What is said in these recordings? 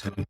Welcome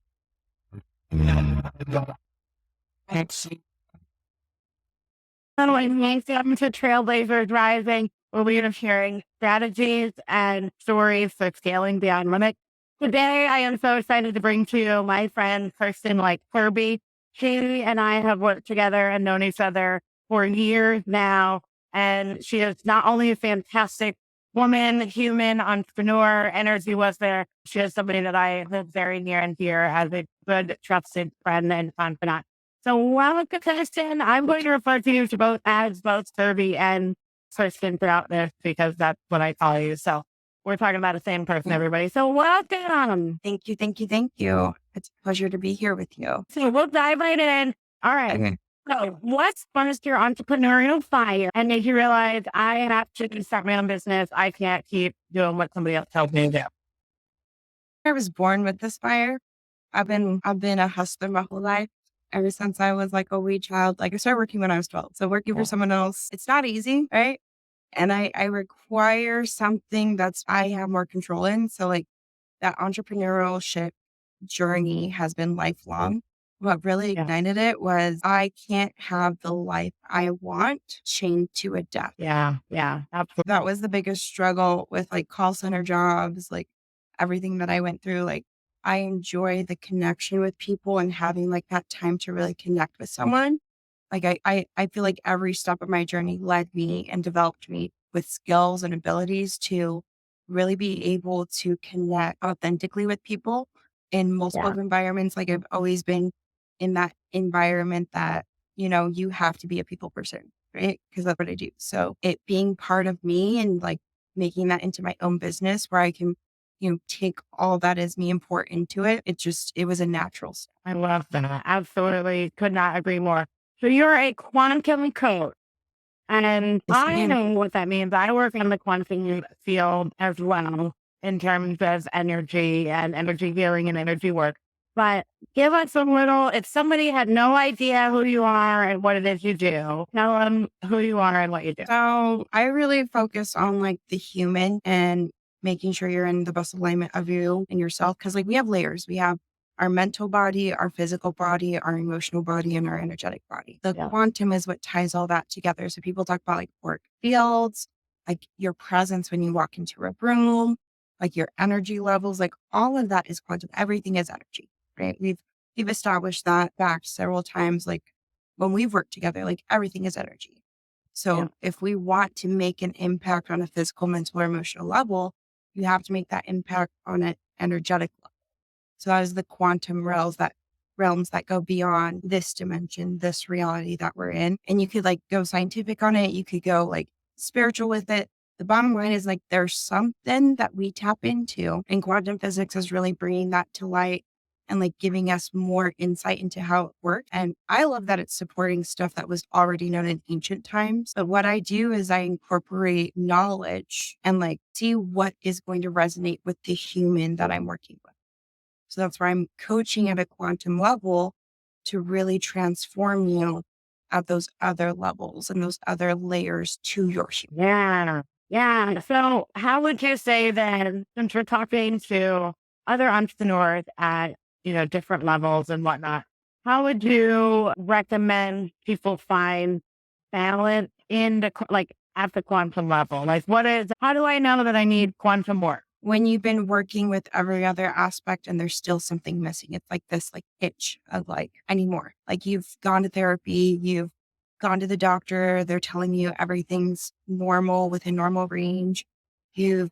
to Trailblazers Rising, where we are sharing strategies and stories for scaling beyond limits. Today, I am so excited to bring to you my friend Kirsten, like Kirby. She and I have worked together and known each other for years now, and she is not only a fantastic woman, human, entrepreneur, energy was there. She is somebody that I hold very near and dear as a good, trusted friend and confidant. So welcome, Kirsten. I'm going to refer to you to both as both Kirby and Kirsten throughout this because that's what I call you. So we're talking about the same person, everybody. So welcome. Thank you, thank you, thank you. It's a pleasure to be here with you. So we'll dive right in. All right. Okay. So what sparked your entrepreneurial fire and made you realize I have to start my own business? I can't keep doing what somebody else tells me to do. I was born with this fire. I've been a hustler my whole life. Ever since I was like a wee child. Like I started working when I was 12. So working for someone else, it's not easy, right? And I require something that's I have more control in. So like that entrepreneurship journey has been lifelong. What really ignited it was I can't have the life I want chained to a death. Yeah, absolutely. That was the biggest struggle with like call center jobs, like everything that I went through. Like I enjoy the connection with people and having like that time to really connect with someone. Like I feel like every step of my journey led me and developed me with skills and abilities to really be able to connect authentically with people in multiple environments. Like I've always been in that environment that, you have to be a people person, right? Because that's what I do. So it being part of me and like making that into my own business where I can, take all that is me and pour into it. It was a natural step. I love that. Absolutely. Could not agree more. So you're a quantum coach. And I know what that means. I work in the quantum field as well in terms of energy and energy healing and energy work. But give us a little, if somebody had no idea who you are and what it is you do, tell them who you are and what you do. So I really focus on like the human and making sure you're in the best alignment of you and yourself. Cause like we have layers. We have our mental body, our physical body, our emotional body, and our energetic body. The quantum is what ties all that together. So people talk about like work fields, like your presence when you walk into a room, like your energy levels, like all of that is quantum. Everything is energy, right? We've established that back several times. Like when we've worked together, like everything is energy. So if we want to make an impact on a physical, mental, or emotional level, you have to make that impact on an energetic level. So that is the quantum realms that go beyond this dimension, this reality that we're in. And you could like go scientific on it. You could go like spiritual with it. The bottom line is like, there's something that we tap into, and quantum physics is really bringing that to light and like giving us more insight into how it works. And I love that it's supporting stuff that was already known in ancient times. But what I do is I incorporate knowledge and like see what is going to resonate with the human that I'm working with. So that's where I'm coaching at a quantum level to really transform you at those other levels and those other layers to your human. Yeah. So how would you say then, since we're talking to other entrepreneurs at, different levels and whatnot, how would you recommend people find balance in at the quantum level? Like how do I know that I need quantum work? When you've been working with every other aspect and there's still something missing, it's like this like itch of like, I need more. Like you've gone to therapy, you've gone to the doctor, they're telling you everything's normal within normal range. You've,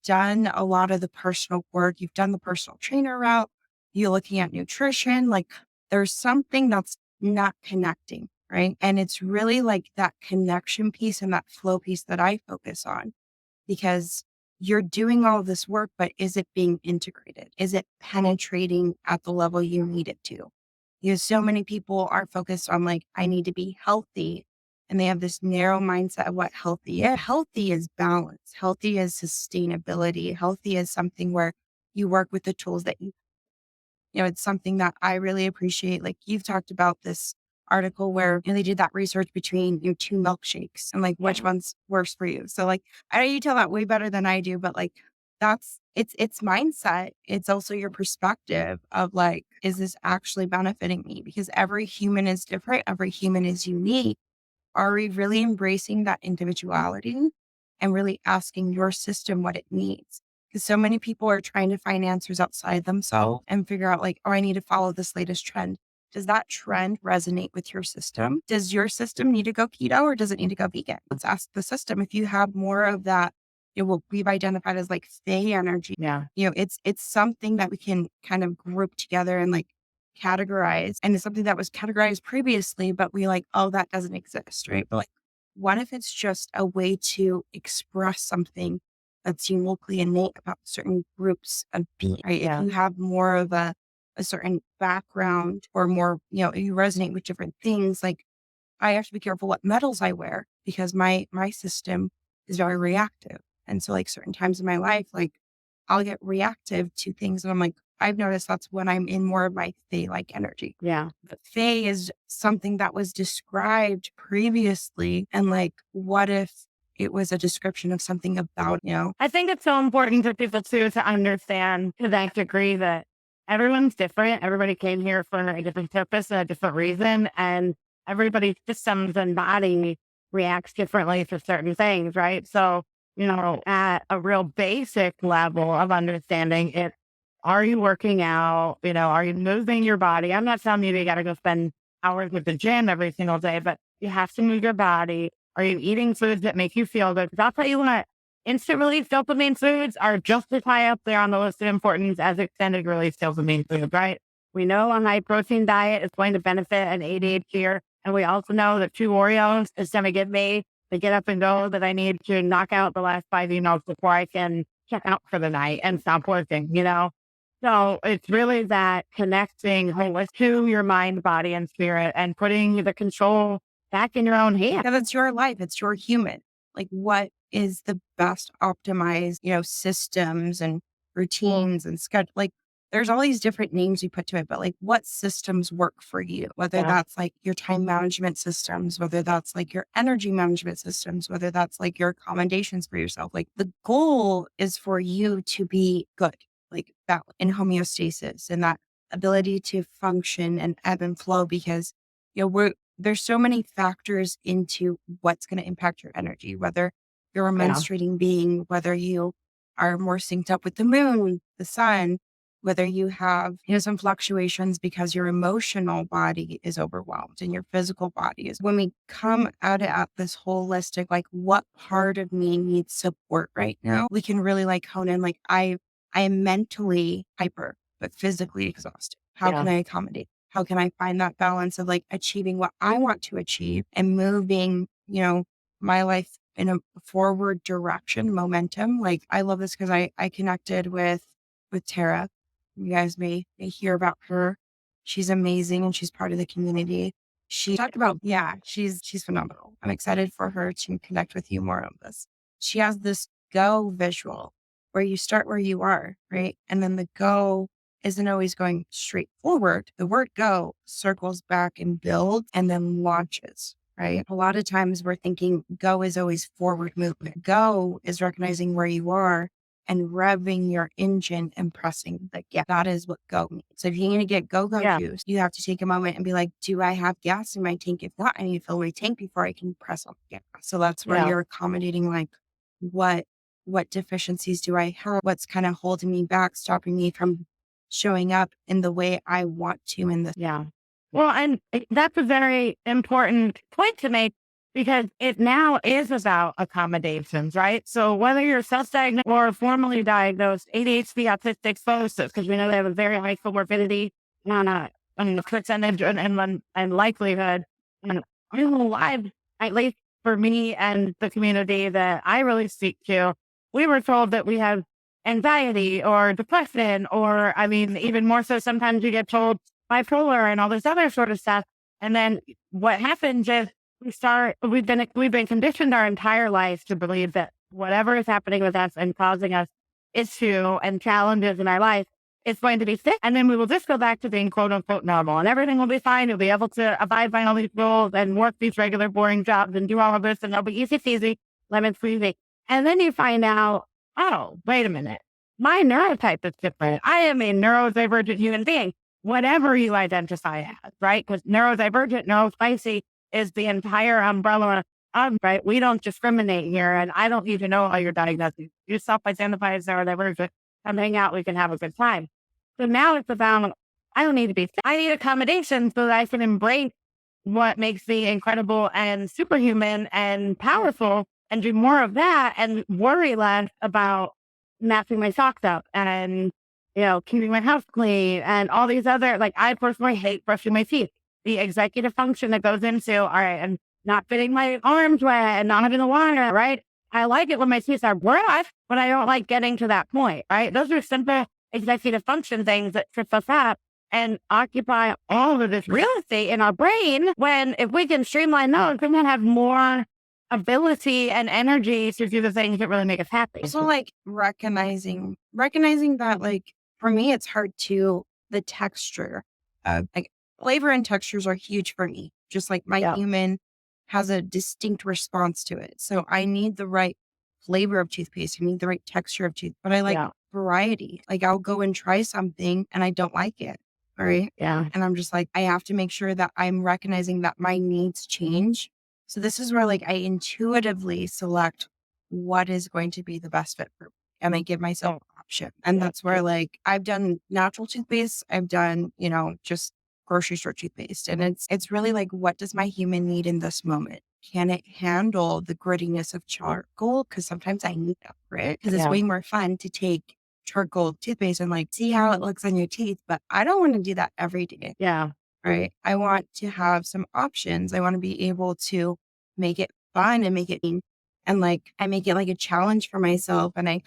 done a lot of the personal work. You've done the personal trainer route. You're looking at nutrition. Like there's something that's not connecting, right? And it's really like that connection piece and that flow piece that I focus on, because you're doing all of this work, but is it being integrated? Is it penetrating at the level you need it to? Because so many people are focused on like, I need to be healthy. And they have this narrow mindset of what healthy is. Healthy is balance. Healthy is sustainability. Healthy is something where you work with the tools that it's something that I really appreciate. Like you've talked about this article where they did that research between two milkshakes and like which one's worse for you. So like I know you tell that way better than I do, but like it's mindset. It's also your perspective of like, is this actually benefiting me? Because every human is different, every human is unique. Are we really embracing that individuality and really asking your system what it needs? Because so many people are trying to find answers outside themselves and figure out like, oh, I need to follow this latest trend. Does that trend resonate with your system? Does your system need to go keto or does it need to go vegan? Let's ask the system. If you have more of that, what we've identified as like fey energy, Yeah. it's something that we can kind of group together and like categorize. And it's something that was categorized previously, but we like, oh, that doesn't exist, right? But like, what if it's just a way to express something that's uniquely innate about certain groups of being, right? Yeah. If you have more of a certain background or more, you resonate with different things, like I have to be careful what metals I wear because my system is very reactive. And so like certain times in my life, like I'll get reactive to things and I'm like, I've noticed that's when I'm in more of my Fae-like energy. Yeah. But Fae is something that was described previously. And like, what if it was a description of something about, I think it's so important for people too to understand to that degree that everyone's different. Everybody came here for a different purpose and a different reason. And everybody's systems and body reacts differently to certain things, right? So, at a real basic level of understanding it, are you working out? Are you moving your body? I'm not telling you got to go spend hours at the gym every single day, but you have to move your body. Are you eating foods that make you feel good? Because I'll tell you what, instant release dopamine foods are just as high up there on the list of importance as extended release dopamine foods, right? We know a high protein diet is going to benefit an ADHD, and we also know that 2 Oreos is going to give me the get up and go that I need to knock out the last 5 emails before I can check out for the night and stop working. So it's really that connecting to your mind, body, and spirit and putting the control back in your own hands. yeah, that's your life. It's your human. Like what is the best optimized, systems and routines and schedule? Like there's all these different names you put to it, but like what systems work for you? Whether Yeah. that's like your time management systems, whether that's like your energy management systems, whether that's like your accommodations for yourself. Like the goal is for you to be good, like that in homeostasis and that ability to function and ebb and flow because there's so many factors into what's going to impact your energy, whether you're a Yeah. menstruating being, whether you are more synced up with the moon, the sun, whether you have, some fluctuations because your emotional body is overwhelmed and your physical body is. When we come at it at this holistic, like what part of me needs support right now, we can really like hone in, like I am mentally hyper, but physically exhausted. How can I accommodate? How can I find that balance of like achieving what I want to achieve and moving, my life in a forward direction, momentum? Like I love this because I connected with Tara. You guys may hear about her. She's amazing and she's part of the community. She talked about, she's phenomenal. I'm excited for her to connect with you more on this. She has this go visual where you start where you are, right? And then the go isn't always going straight forward. The word go circles back and builds and then launches, right? A lot of times we're thinking go is always forward movement. Go is recognizing where you are and revving your engine and pressing the gas. That is what go means. So if you need to get go-go juice, you have to take a moment and be like, do I have gas in my tank? If not, I need to fill my tank before I can press on the gas. So that's where you're accommodating like what deficiencies do I have? What's kind of holding me back, stopping me from showing up in the way I want to in this. Yeah. Well, and that's a very important point to make because it now is about accommodations, right? So whether you're self-diagnosed or formally diagnosed ADHD, autistic, psychosis, because we know they have a very high comorbidity on a percentage and likelihood. And I've, at least for me and the community that I really speak to, we were told that we have anxiety or depression, or even more so, sometimes you get told bipolar and all this other sort of stuff. And then what happens is we've been conditioned our entire life to believe that whatever is happening with us and causing us issue and challenges in our life is going to be sick. And then we will just go back to being quote unquote normal and everything will be fine. You'll be able to abide by all these rules and work these regular boring jobs and do all of this and it'll be easy peasy, lemon squeezy. And then you find out, oh, wait a minute. my neurotype is different. I am a neurodivergent human being, whatever you identify as, right? Because neurodivergent, neurospicy is the entire umbrella of, right? We don't discriminate here, and I don't need to know all your diagnoses. You self-identify as neurodivergent, come hang out, we can have a good time. So now it's about, I don't need to be, I need accommodations so that I can embrace what makes me incredible and superhuman and powerful and do more of that and worry less about messing my socks up and, keeping my house clean and all these other, like, I personally hate brushing my teeth. The executive function that goes into, all right, and not fitting my arms wet and not having the water, right? I like it when my teeth are brushed, but I don't like getting to that point, right? Those are simple executive function things that trip us up and occupy all of this real estate in our brain, when if we can streamline those, we can have more ability and energy to do the things that really make us happy. Also, like recognizing that, like, for me, it's hard to the texture. Like, flavor and textures are huge for me. Just like my human has a distinct response to it. So I need the right flavor of toothpaste. I need the right texture of toothpaste. But I like variety. Like, I'll go and try something and I don't like it. Right. Yeah. And I'm just like, I have to make sure that I'm recognizing that my needs change. So this is where, like, I intuitively select what is going to be the best fit for me. And I give myself an option. And that's where, like, I've done natural toothpaste. I've done, just grocery store toothpaste. And it's really like, what does my human need in this moment? Can it handle the grittiness of charcoal? Because sometimes I need that grit, because it's way more fun to take charcoal toothpaste and, like, see how it looks on your teeth. But I don't want to do that every day. Yeah. Right. I want to have some options. I want to be able to make it fun and make it, and, like, I make it like a challenge for myself. And I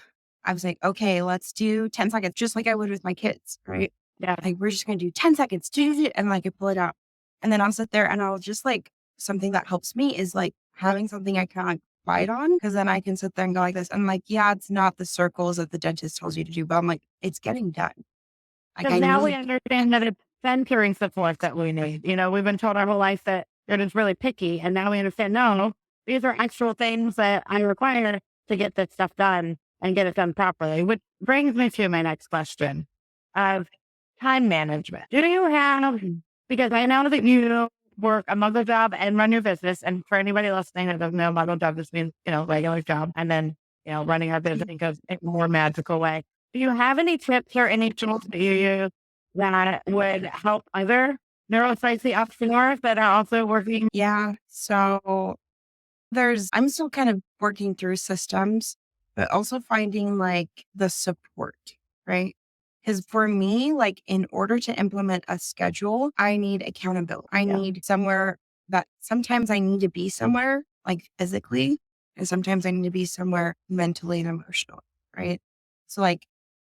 was like, okay, let's do 10 seconds, just like I would with my kids. Right. Yeah. Like, we're just going to do 10 seconds, do it. And, like, I pull it out, and then I'll sit there and I'll just, like, something that helps me is, like, having something I can't bite on, because then I can sit there and go like this. And, like, yeah, it's not the circles that the dentist tells you to do, but I'm like, it's getting done. Like, Because now we understand that it's centering support that we need. We've been told our whole life that it is really picky. And now we understand, no, these are actual things that I require to get this stuff done and get it done properly. Which brings me to my next question of time management. Do you have, because I know that you work a muggle job and run your business. And for anybody listening that doesn't know, muggle job just means, regular job. And then, running our business in a more magical way. Do you have any tips or any tools that you use that would help other neurospicy entrepreneurs that are also working? Yeah. So I'm still kind of working through systems, but also finding, like, the support, right? Because for me, like, in order to implement a schedule, I need accountability. I need somewhere that sometimes I need to be somewhere, like, physically, and sometimes I need to be somewhere mentally and emotionally, right? So, like,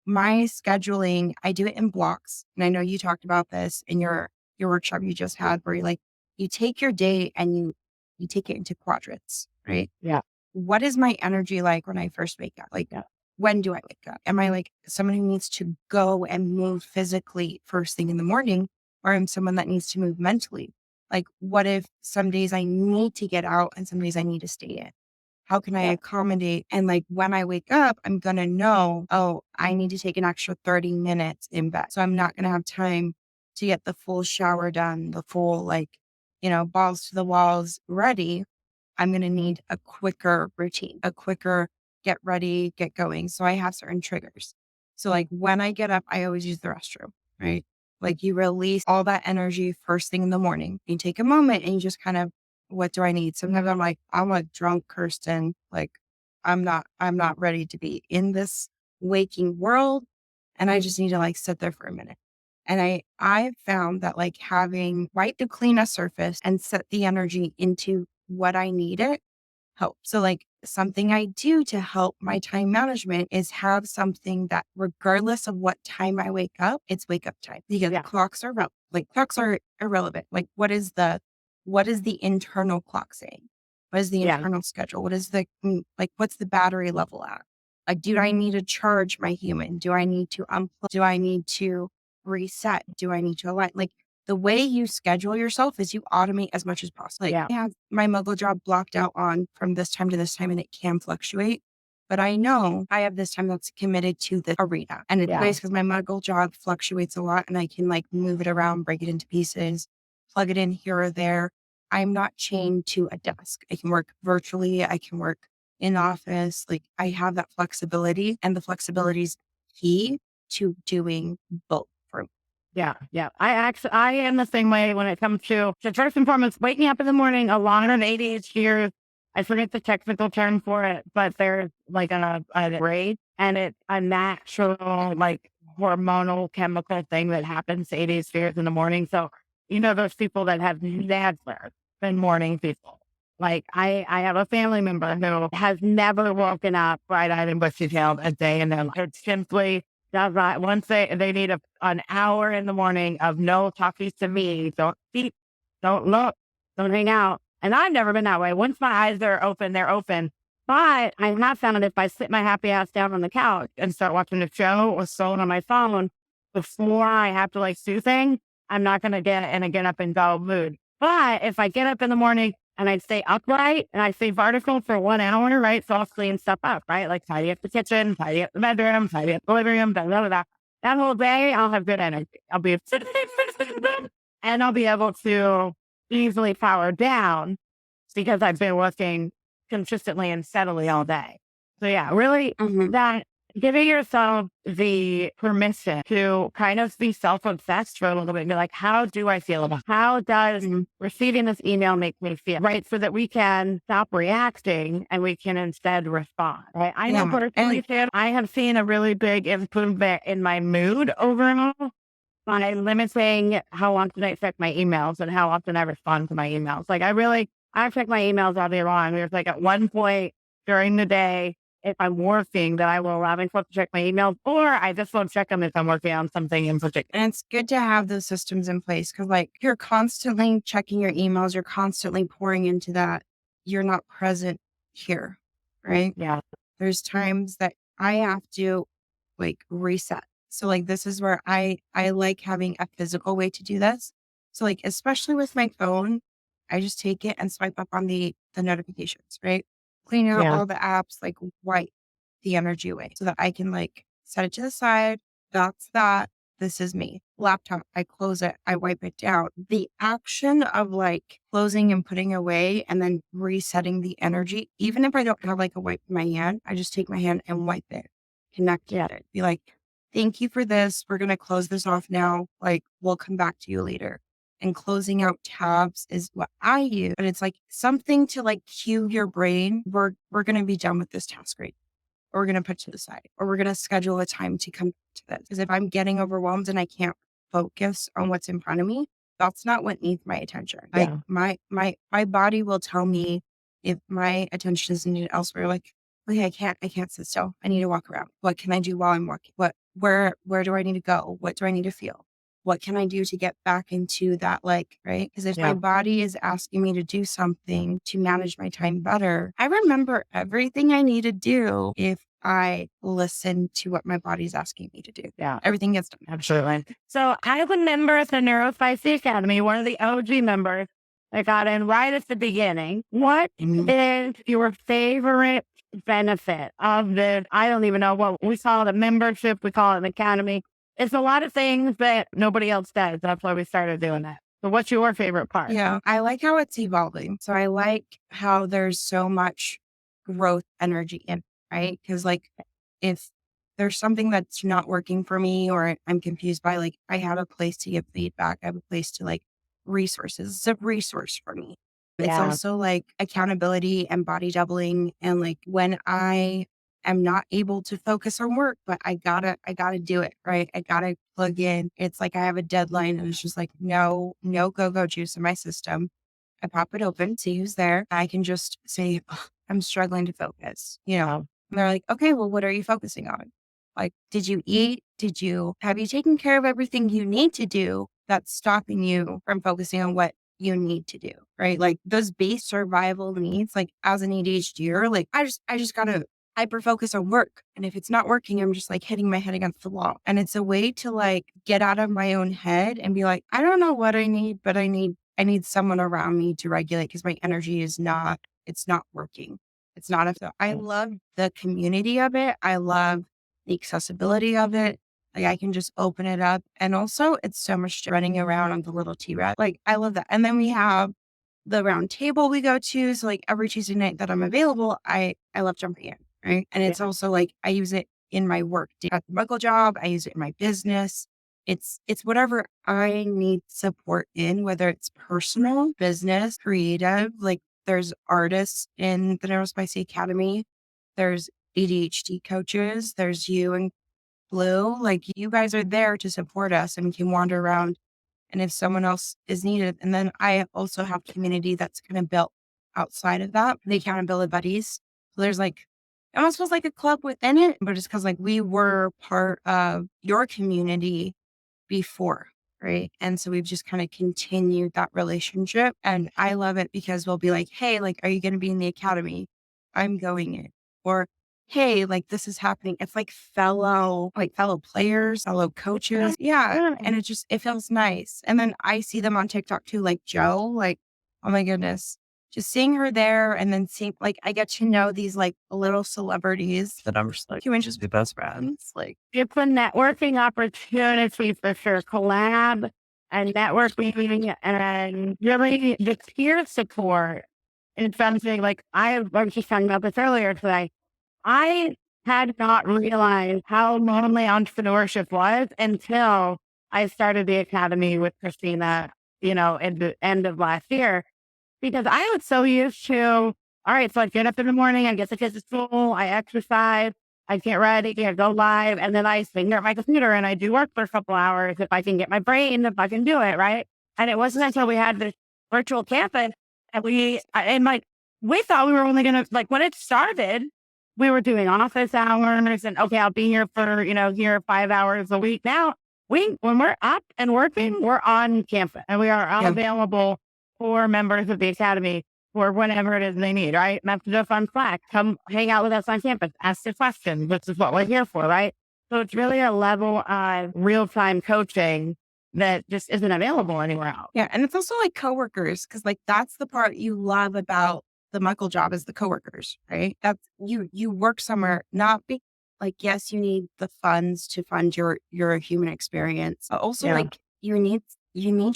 my scheduling, I do it in blocks. And I know you talked about this in your workshop you just had, where you take your day and you take it into quadrants, right? Yeah. What is my energy like when I first wake up? Like, when do I wake up? Am I, like, someone who needs to go and move physically first thing in the morning, or am someone that needs to move mentally? Like, what if some days I need to get out and some days I need to stay in? How can I accommodate? And, like, when I wake up, I'm going to know, oh, I need to take an extra 30 minutes in bed. So I'm not going to have time to get the full shower done, the full, like, balls to the walls ready. I'm going to need a quicker routine, a quicker get ready, get going. So I have certain triggers. So, like, when I get up, I always use the restroom, right? Like, you release all that energy first thing in the morning. You take a moment and you just kind of, what do I need? Sometimes I'm like, I'm a drunk Kirsten. Like, I'm not ready to be in this waking world. And I just need to, like, sit there for a minute. And I found that, like, having wipe to clean a surface and set the energy into what I needed help. So, like, something I do to help my time management is have something that, regardless of what time I wake up, it's wake up time, because clocks are irrelevant. Like, what is the internal clock saying? What is the internal schedule? What is what's the battery level at? Like, do I need to charge my human? Do I need to unplug? Do I need to reset? Do I need to align? Like, the way you schedule yourself is you automate as much as possible. Like, I have my muggle job blocked out on from this time to this time, and it can fluctuate. but I know I have this time that's committed to the arena. And it's nice because my medical job fluctuates a lot and I can like move it around, break it into pieces, plug it in here or there. I'm not chained to a desk. I can work virtually. I can work in office. Like I have that flexibility, and the flexibility is key to doing both for me. Yeah. I am the same way when it comes to, so first and foremost, waking up in the morning, a lot of ADHD, I forget the technical term for it, but there's like a rate, and it's a natural, like hormonal chemical thing that happens to ADHD in the morning. So, those people that have mad flares, been morning people. Like I have a family member who has never woken up bright-eyed and bushy-tailed a day in their life. It's simply does not. Once they need an hour in the morning of no talking to me, don't speak, don't look, don't hang out. And I've never been that way. Once my eyes are open, they're open. But I have found that if I sit my happy ass down on the couch and start watching a show or scrolling on my phone before I have to like do things, I'm not going to get in a get up and go mood. But if I get up in the morning and I stay upright and I stay vertical for 1 hour, right? So I'll clean stuff up, right? Like tidy up the kitchen, tidy up the bedroom, tidy up the living room, blah, blah, blah. That whole day, I'll have good energy. I'll be and I'll be able to easily power down because I've been working consistently and steadily all day. So yeah, really that giving yourself the permission to kind of be self-obsessed for a little bit and be like, how do I feel about it? How does receiving this email make me feel? Right. So that we can stop reacting and we can instead respond. Right. I know personally, I have seen a really big improvement in my mood overall by limiting how often I check my emails and how often I respond to my emails. Like I check my emails all day long. There's like at one point during the day, if I'm working, that I will allow myself to check my emails, or I just won't check them if I'm working on something in particular. And it's good to have those systems in place because, like, you're constantly checking your emails, you're constantly pouring into that. You're not present here, right? Yeah. There's times that I have to like reset. So, like, this is where I like having a physical way to do this. So, like, especially with my phone, I just take it and swipe up on the notifications, right? Clean out all the apps, like wipe the energy away so that I can like set it to the side. That's that. This is me. Laptop, I close it, I wipe it down. The action of like closing and putting away and then resetting the energy, even if I don't have like a wipe in my hand, I just take my hand and wipe it, connect it, be like, thank you for this. We're going to close this off now. Like, we'll come back to you later. And closing out tabs is what I use, but it's like something to like cue your brain. We're going to be done with this task right, or we're going to put it to the side, or we're going to schedule a time to come to this. Because if I'm getting overwhelmed and I can't focus on what's in front of me, that's not what needs my attention. Like my body will tell me if my attention is needed elsewhere. Like, okay, I can't sit still. I need to walk around. What can I do while I'm walking? Where do I need to go? What do I need to feel? What can I do to get back into that, like, right? Because if my body is asking me to do something to manage my time better, I remember everything I need to do if I listen to what my body's asking me to do. Yeah. Everything gets done. Absolutely. So I was a member of the Neurodiversity Academy, one of the OG members. I got in right at the beginning. What is your favorite benefit of this? I don't even know what we call it, a membership. We call it an academy. It's a lot of things that nobody else does. That's why we started doing that. So what's your favorite part? Yeah, I like how it's evolving. So I like how there's so much growth energy in it, right? Because like if there's something that's not working for me or I'm confused by, like, I have a place to give feedback. I have a place to like resources. It's a resource for me. It's also like accountability and body doubling. And like when I am not able to focus on work, but I gotta do it, right? I gotta plug in. It's like I have a deadline and it's just like, no go juice in my system. I pop it open, see who's there. I can just say, "Ugh, I'm struggling to focus, And they're like, okay, well, what are you focusing on? Like, did you eat? Have you taken care of everything you need to do that's stopping you from focusing on what you need to do, right? Like those base survival needs, like as an ADHDer, like I just gotta hyper focus on work. And if it's not working, I'm just like hitting my head against the wall. And it's a way to like get out of my own head and be like, I don't know what I need, but I need someone around me to regulate because my energy is not working. It's not so I love the community of it. I love the accessibility of it. Like I can just open it up. And also it's so much running around on the little T-Rex. Like I love that. And then we have the round table we go to. So like every Tuesday night that I'm available, I love jumping in. Right. And it's also like I use it in my work at the Meikle job. I use it in my business. It's whatever I need support in, whether it's personal, business, creative. Like there's artists in the Neurospicy Academy. There's ADHD coaches. There's you and Blue. Like you guys are there to support us and we can wander around. And if someone else is needed, and then I also have community that's kind of built outside of that, the accountability buddies. So there's like, it almost feels like a club within it, but it's because like we were part of your community before, right? And so we've just kind of continued that relationship. And I love it because we'll be like, hey, like, are you going to be in the academy? I'm going in. Or, hey, like this is happening. It's like fellow players, fellow coaches. Yeah. And it feels nice. And then I see them on TikTok too, like Joe, like, oh my goodness. Just seeing her there and then seeing like I get to know these like little celebrities that I'm just like, you can just be best friends. Like It's a networking opportunity for sure. Collab and networking and really the peer support. It's something like I was just talking about this earlier today. I had not realized how lonely entrepreneurship was until I started the academy with Christina, at the end of last year. Because I was so used to, all right, so I get up in the morning, I get the kids to school, I exercise, I get ready, I go live, and then I sit there at my computer and I do work for a couple hours if I can get my brain, if I can do it, right? And it wasn't until we had this virtual campus and we thought we were only going to, like when it started, we were doing office hours and okay, I'll be here for, here 5 hours a week. Now, when we're up and working, we're on campus and we are available for members of the academy for whatever it is they need, right? Message us on Slack, come hang out with us on campus, ask your questions, which is what we're here for, right? So it's really a level of real-time coaching that just isn't available anywhere else. Yeah. And it's also like coworkers, because like that's the part you love about the Meikle job is the coworkers, right? That's you work somewhere, not be like, yes, you need the funds to fund your human experience. But also like you need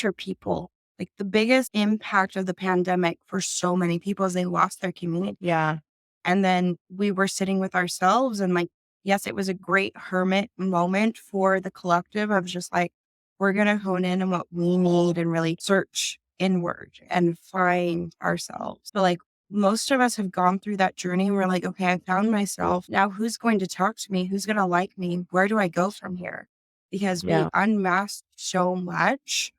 your people. Like the biggest impact of the pandemic for so many people is they lost their community. Yeah. And then we were sitting with ourselves and like, yes, it was a great hermit moment for the collective of just like, we're going to hone in on what we need and really search inward and find ourselves. But like most of us have gone through that journey. We're like, okay, I found myself. Now who's going to talk to me? Who's going to like me? Where do I go from here? Because we unmasked so much.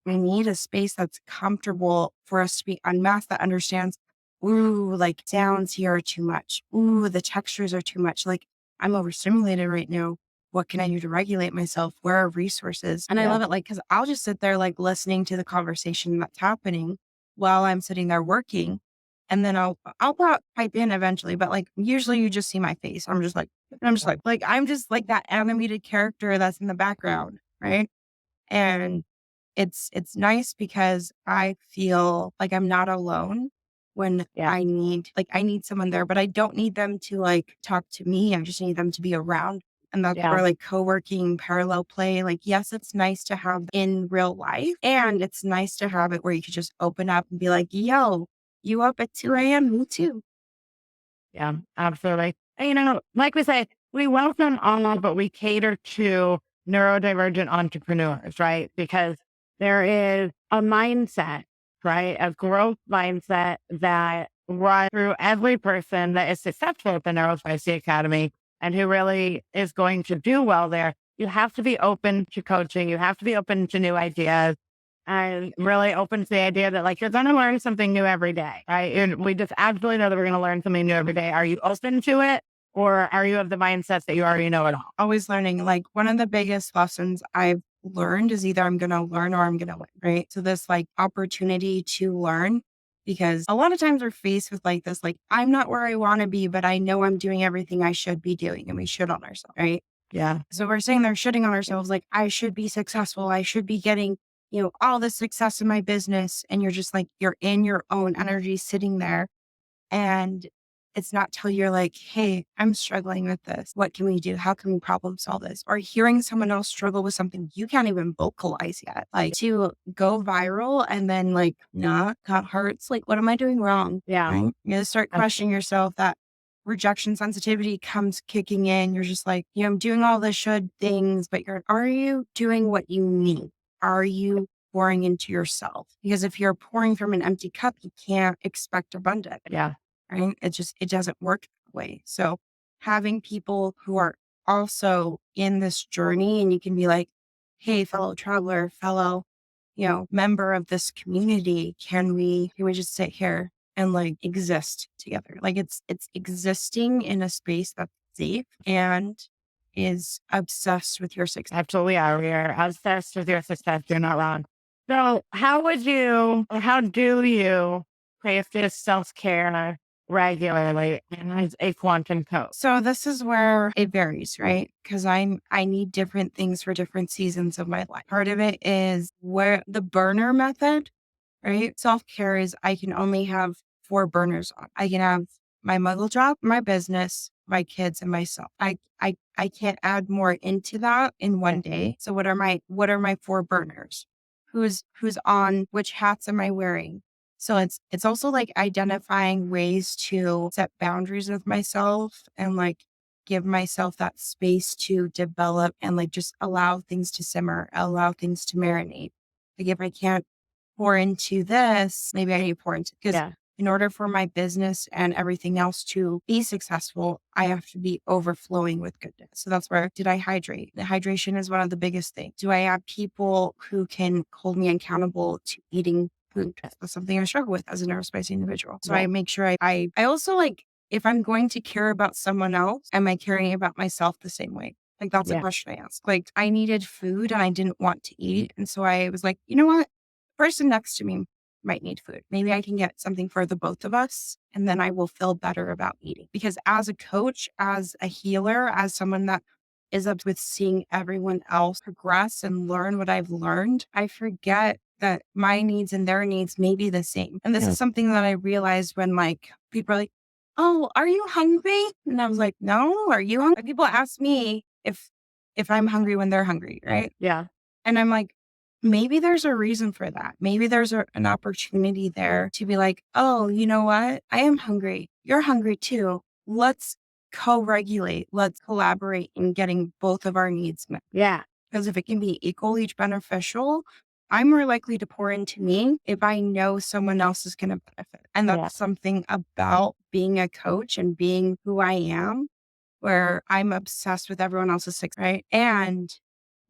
We need a space that's comfortable for us to be unmasked, that understands, ooh, like sounds here are too much. Ooh, the textures are too much. Like I'm overstimulated right now. What can I do to regulate myself? Where are resources? And I love it, like, because I'll just sit there like listening to the conversation that's happening while I'm sitting there working. And then I'll pipe in eventually, but like usually you just see my face. I'm just like that animated character that's in the background, right? And it's nice because I feel like I'm not alone when I need someone there, but I don't need them to like talk to me. I just need them to be around. And that's where like co-working, parallel play, like, yes, it's nice to have in real life. And it's nice to have it where you could just open up and be like, yo, you up at 2 a.m.? Me too. Yeah, absolutely. And, like we say, we welcome all, but we cater to neurodivergent entrepreneurs, right? Because there is a mindset, right? A growth mindset that runs through every person that is successful at the Neurospicy Academy and who really is going to do well there. You have to be open to coaching. You have to be open to new ideas and really open to the idea that like you're going to learn something new every day, right? And we just absolutely know that we're going to learn something new every day. Are you open to it? Or are you of the mindset that you already know it all? Always learning. Like one of the biggest lessons I've learned is either I'm going to learn or I'm going to win, right? So this like opportunity to learn, because a lot of times we're faced with like this, like, I'm not where I want to be, but I know I'm doing everything I should be doing, and we should on ourselves, right? Yeah. So we're saying they're shitting on ourselves. Like I should be successful. I should be getting, all the success in my business. And you're just like, you're in your own energy sitting there. And It's not till you're like, hey, I'm struggling with this. What can we do? How can we problem solve this? Or hearing someone else struggle with something you can't even vocalize yet. Like to go viral and then like, nah, that hurts. Like, what am I doing wrong? Yeah. Right? You gotta start questioning yourself. That rejection sensitivity comes kicking in. You're just like, I'm doing all the should things, but are you doing what you need? Are you pouring into yourself? Because if you're pouring from an empty cup, you can't expect abundance. Yeah. Right? It doesn't work that way. So having people who are also in this journey, and you can be like, hey, fellow traveler, fellow, member of this community, can we just sit here and like exist together? Like it's existing in a space that's safe and is obsessed with your success. Absolutely are. We are obsessed with your success. You're not wrong. So how do you practice self-care regularly as a quantum coach? So this is where it varies, right? Because I need different things for different seasons of my life. Part of it is where the burner method, right? Self-care is I can only have 4 burners on. I can have my muggle job, my business, my kids, and myself. I can't add more into that in one day. So what are my 4 burners? Who's on? Which hats am I wearing? So it's also like identifying ways to set boundaries with myself and like give myself that space to develop and like just allow things to simmer, allow things to marinate. Like if I can't pour into this, maybe I need to pour into, because in order for my business and everything else to be successful, I have to be overflowing with goodness. So that's where, did I hydrate? The hydration is one of the biggest things. Do I have people who can hold me accountable to eating food? That's something I struggle with as a neurospicy individual. So I make sure I also like, if I'm going to care about someone else, am I caring about myself the same way? Like that's a question I ask. Like I needed food and I didn't want to eat. And so I was like, you know what? The person next to me might need food. Maybe I can get something for the both of us and then I will feel better about eating. Because as a coach, as a healer, as someone that is up with seeing everyone else progress and learn what I've learned, I forget that my needs and their needs may be the same. And this is something that I realized when like people are like, oh, are you hungry? And I was like, no, are you hungry? People ask me if I'm hungry when they're hungry, right? Yeah. And I'm like, maybe there's a reason for that. Maybe there's an opportunity there to be like, oh, you know what? I am hungry. You're hungry too. Let's co-regulate. Let's collaborate in getting both of our needs met. Yeah. Because if it can be equally beneficial, I'm more likely to pour into me if I know someone else is going to benefit. And that's something about being a coach and being who I am, where I'm obsessed with everyone else's success, right? And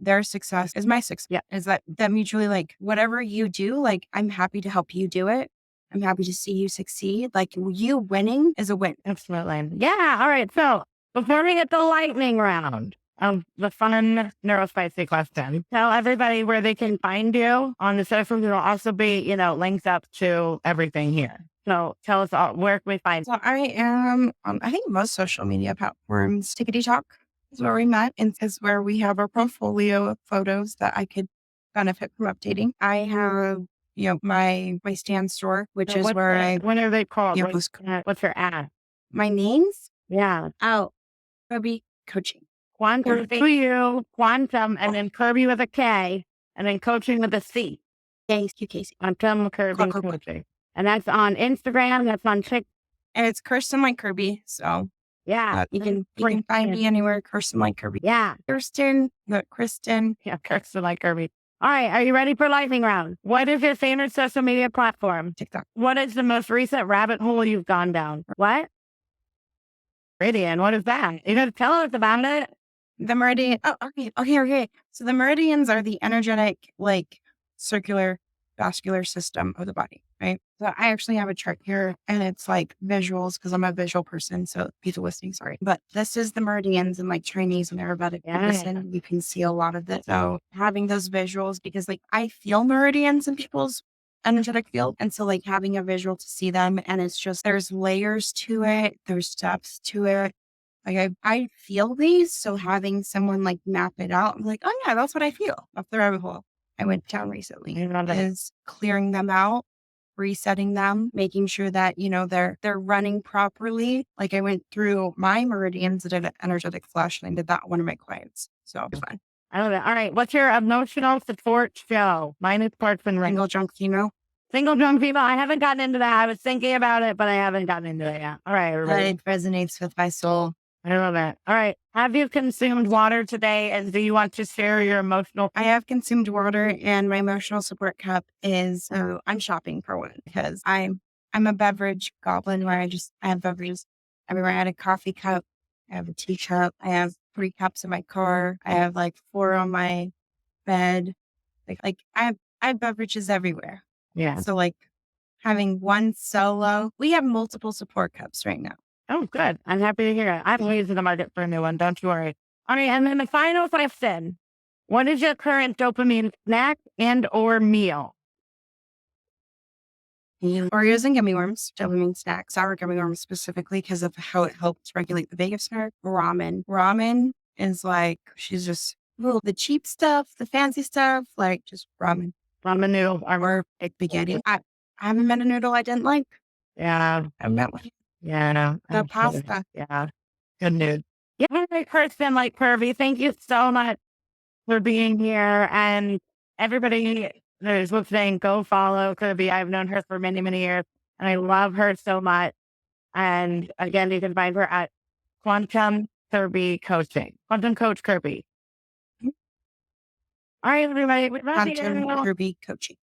their success is my success. Yeah. Is that mutually like whatever you do, like I'm happy to help you do it. I'm happy to see you succeed. Like you winning is a win. Absolutely. Yeah. All right. So before we get the lightning round of the fun neurospicy question, tell everybody where they can find you on the social. There will also be, links up to everything here. So tell us all, where can we find? So I am on, I think most social media platforms. Tickety Talk is where we met and is where we have our portfolio of photos that I could benefit from updating. I have, my stand store, which is where what are they called? Yeah, What's your ad? My names? Yeah. Oh, Kirby Coaching. Quantum for you, Quantum, and then Kirby with a K, and then coaching with a C. Casey. Quantum Kirby Coaching. And that's on Instagram, that's on TikTok. And it's Kirsten like Kirby. So yeah, you can find me anywhere, Kirsten like Kirby. Yeah. Kristen. Yeah, Kirsten like Kirby. All right, are you ready for lightning round? What is your favorite social media platform? TikTok. What is the most recent rabbit hole you've gone down? What? Meridian, what is that? You gotta tell us about it. The meridian. Oh, okay. So the meridians are the energetic, like circular vascular system of the body, right? So I actually have a chart here and it's like visuals because I'm a visual person. So people listening, sorry. But this is the meridians in like Chinese and Arabic medicine. You can see a lot of this. So having those visuals, because like I feel meridians in people's energetic field. And so like having a visual to see them, and it's just, there's layers to it. There's depths to it. Like I feel these. So having someone like map it out, I'm like, oh yeah, that's what I feel. That's the rabbit hole I went down recently, is clearing them out resetting them, making sure that, they're running properly. Like I went through my meridians, I did an energetic flush, and I did that on one of my clients. So it was fun. I love it. All right. What's your emotional support show? Mine is Kirsten. Single drunk female. Single drunk female. I haven't gotten into that. I was thinking about it, but I haven't gotten into it yet. All right, everybody. It resonates with my soul. I love it. All right. Have you consumed water today? And do you want to share your emotional? I have consumed water, and my emotional support cup is I'm shopping for one because I'm a beverage goblin where I have beverages everywhere. I had a coffee cup, I have a tea cup, I have 3 cups in my car, I have like 4 on my bed. Like I have beverages everywhere. Yeah. So like having one solo, we have multiple support cups right now. Oh, good. I'm happy to hear it. I'm always in the market for a new one. Don't you worry. All right. And then the final question. What is your current dopamine snack and or meal? Oreos and gummy worms, dopamine snack, sour gummy worms specifically because of how it helps regulate the vagus nerve. Ramen is like, she's just the cheap stuff, the fancy stuff, like just ramen. Ramen noodle or spaghetti. I haven't met a noodle I didn't like. Yeah. I met one. Yeah, no. The pasta. Yeah. Good news. Yeah. All right, Kirsten, like Kirby, thank you so much for being here. And everybody that is listening, go follow Kirby. I've known her for many, many years, and I love her so much. And again, you can find her at Quantum Kirby Coaching. Quantum Coach Kirby. All right, everybody. Quantum Kirby Coaching.